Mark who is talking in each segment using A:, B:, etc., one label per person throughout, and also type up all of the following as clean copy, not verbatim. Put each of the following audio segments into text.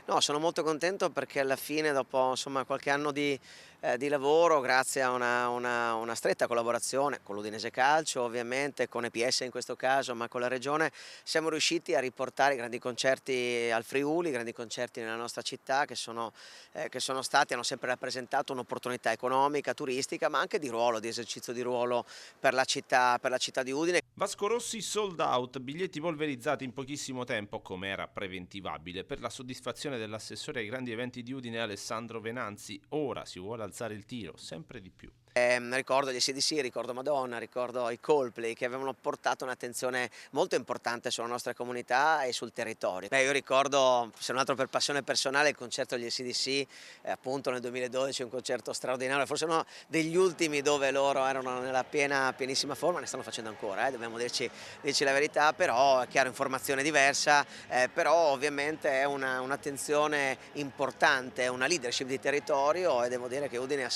A: No, sono molto contento perché alla fine dopo, insomma, qualche anno di lavoro, grazie a una stretta collaborazione con l'Udinese Calcio ovviamente, con EPS in questo caso, ma con la regione, siamo riusciti a riportare i grandi concerti al Friuli, i grandi concerti nella nostra città che sono stati, hanno sempre rappresentato un'opportunità economica, turistica, ma anche di ruolo, di esercizio di ruolo per la città di Udine.
B: Vasco Rossi sold out, biglietti polverizzati in pochissimo tempo, come era preventivabile, per la soddisfazione dell'assessore ai grandi eventi di Udine Alessandro Venanzi. Ora si vuole alzare il tiro, sempre di più.
A: Ricordo gli AC/DC, ricordo Madonna, ricordo i Coldplay che avevano portato un'attenzione molto importante sulla nostra comunità e sul territorio. Io ricordo, se non altro per passione personale, il concerto degli AC/DC, appunto nel 2012, un concerto straordinario, forse uno degli ultimi dove loro erano nella pienissima forma, ne stanno facendo ancora, dobbiamo dirci la verità, però è chiaro, informazione diversa, però ovviamente è un'attenzione importante, è una leadership di territorio e devo dire che Udine ha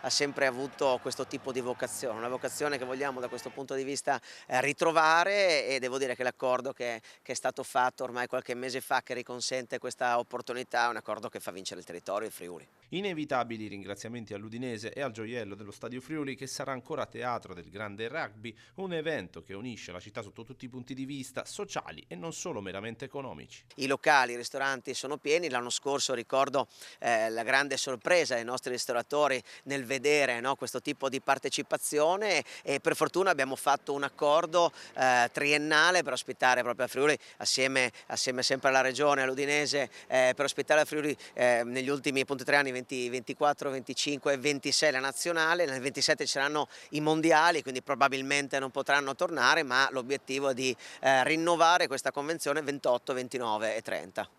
A: sempre avuto questo tipo di vocazione, una vocazione che vogliamo da questo punto di vista ritrovare, e devo dire che l'accordo che è stato fatto ormai qualche mese fa, che riconsente questa opportunità, è un accordo che fa vincere il territorio, il Friuli.
B: Inevitabili ringraziamenti all'Udinese e al gioiello dello Stadio Friuli, che sarà ancora teatro del grande rugby, un evento che unisce la città sotto tutti i punti di vista, sociali e non solo meramente economici.
A: I locali, i ristoranti sono pieni, l'anno scorso ricordo la grande sorpresa dei nostri ristoratori nel vedere, no, questo tipo di partecipazione, e per fortuna abbiamo fatto un accordo triennale per ospitare proprio a Friuli, assieme sempre alla regione, all'Udinese, per ospitare a Friuli negli ultimi appunto 3 anni, 24, 25 e 26 la nazionale, nel 27 ci saranno i mondiali, quindi probabilmente non potranno tornare, ma l'obiettivo è di rinnovare questa convenzione 28, 29 e 30.